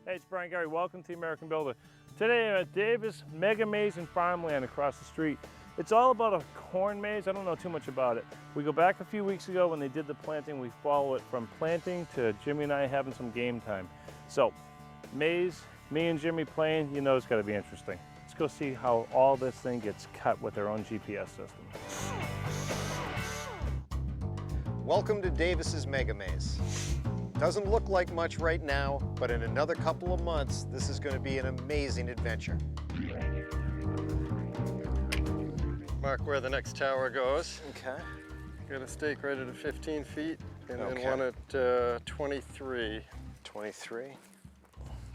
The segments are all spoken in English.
Hey, it's Brian Gurry. Welcome to the American Builder. Today I'm at Davis Mega Maze and Farmland across the street. It's all about a corn maze. I don't know too much about it. We go back a few weeks ago when they did the planting. We follow it from planting to Jimmy and I having some game time. So, maze, me and Jimmy playing, you know it's got to be interesting. Let's go see how all this thing gets cut with their own GPS system. Welcome to Davis's Mega Maze. Doesn't look like much right now, but in another couple of months, this is going to be an amazing adventure. Mark where the next tower goes. Okay. Got a stake right at 15 feet and Okay. then one at 23. 23.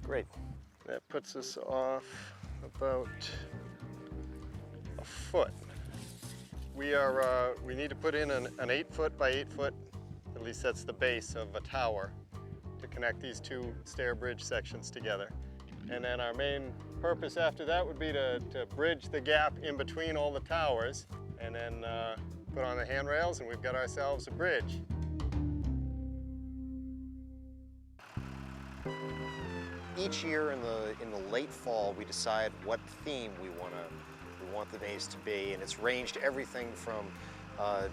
Great. That puts us off about a foot. We need to put in an 8-foot by 8-foot, at least that's the base of a tower, to connect these two stair bridge sections together. And then our main purpose after that would be to bridge the gap in between all the towers and then put on the handrails, and we've got ourselves a bridge. Each year in the late fall, we decide what theme we want the maze to be, and it's ranged everything from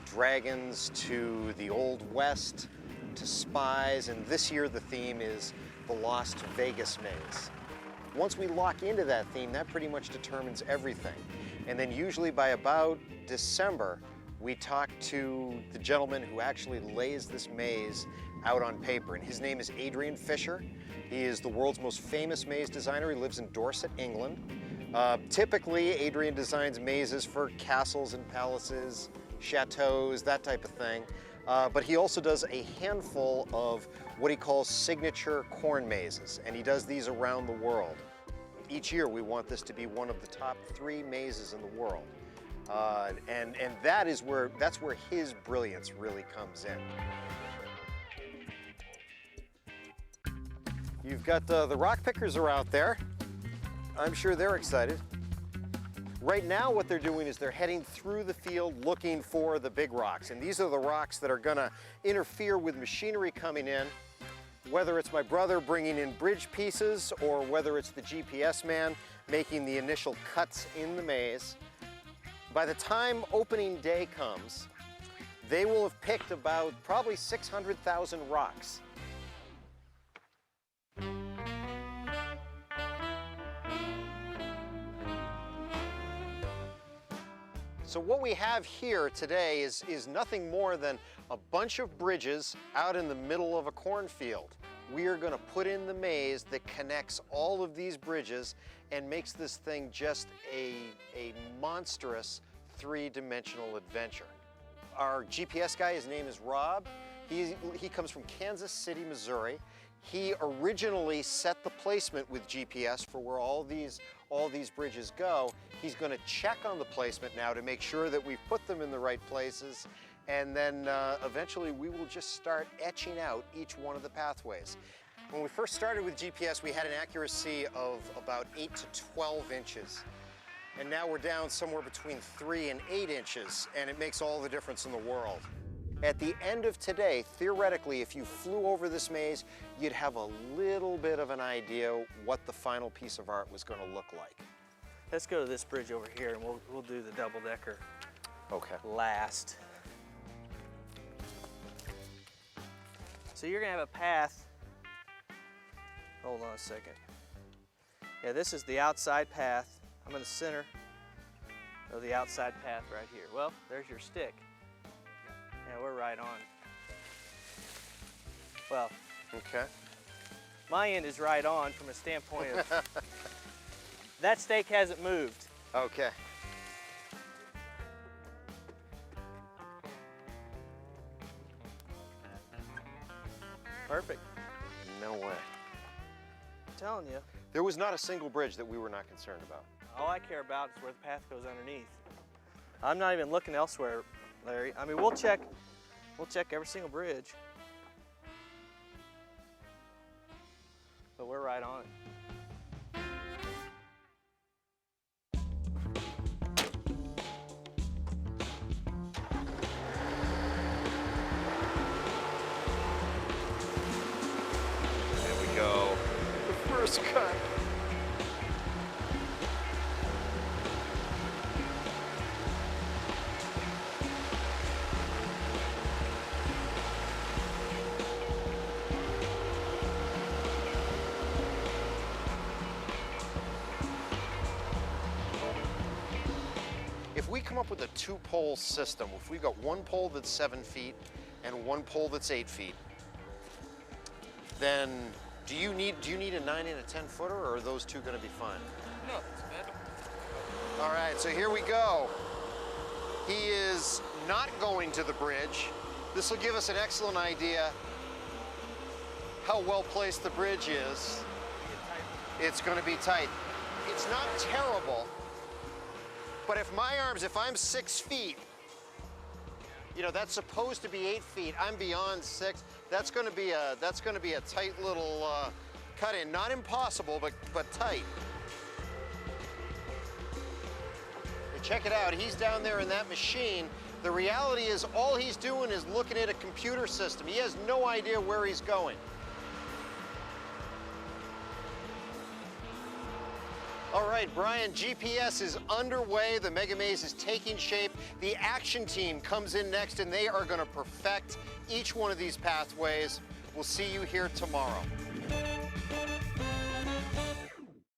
dragons to the Old West to spies, and this year the theme is the Las Vegas maze. Once we lock into that theme, that pretty much determines everything. And then usually by about December, we talk to the gentleman who actually lays this maze out on paper, and his name is Adrian Fisher. He is the world's most famous maze designer. He lives in Dorset, England. Typically, Adrian designs mazes for castles and palaces, chateaus, that type of thing. But he also does a handful of what he calls signature corn mazes, and he does these around the world. Each year we want this to be one of the top 3 mazes in the world. And that's where his brilliance really comes in. You've got the rock pickers are out there. I'm sure they're excited. Right now what they're doing is they're heading through the field looking for the big rocks, and these are the rocks that are gonna interfere with machinery coming in, whether it's my brother bringing in bridge pieces or whether it's the GPS man making the initial cuts in the maze. By the time opening day comes, they will have picked about probably 600,000 rocks. So what we have here today is nothing more than a bunch of bridges out in the middle of a cornfield. We are going to put in the maze that connects all of these bridges and makes this thing just a monstrous 3-dimensional adventure. Our GPS guy, his name is Rob. He comes from Kansas City, Missouri. He originally set the placement with GPS for where all these bridges go. He's going to check on the placement now to make sure that we've put them in the right places, and then eventually we will just start etching out each one of the pathways. When we first started with GPS, we had an accuracy of about 8 to 12 inches. And now we're down somewhere between 3 and 8 inches, and it makes all the difference in the world. At the end of today, theoretically, if you flew over this maze, you'd have a little bit of an idea what the final piece of art was going to look like. Let's go to this bridge over here and we'll do the double-decker last. So you're gonna have a path. Hold on a second. Yeah, this is the outside path. I'm in the center of the outside path right here. Well, there's your stick. Yeah, we're right on. Well, Okay. my end is right on from a standpoint of that stake hasn't moved. Okay. Perfect. No way. I'm telling you, There was not a single bridge that we were not concerned about. all I care about is where the path goes underneath. I'm not even looking elsewhere, Larry. I mean, we'll check every single bridge. But we're right on it. this cut. If we come up with a two-pole system, if we got one pole that's 7 feet and one pole that's 8 feet, then do you need a 9 and a 10 footer, or are those two going to be fine? No, it's better. All right, so here we go. He is not going to the bridge. This will give us an excellent idea how well placed the bridge is. It's going to be tight. It's not terrible. But if I'm 6 feet, you know, that's supposed to be 8 feet. I'm beyond 6. That's going to be a tight little cut in. Not impossible, but tight. But check it out. He's down there in that machine. The reality is all he's doing is looking at a computer system. He has no idea where he's going. All right, Brian, GPS is underway. The Mega Maze is taking shape. The action team comes in next, and they are going to perfect each one of these pathways. We'll see you here tomorrow.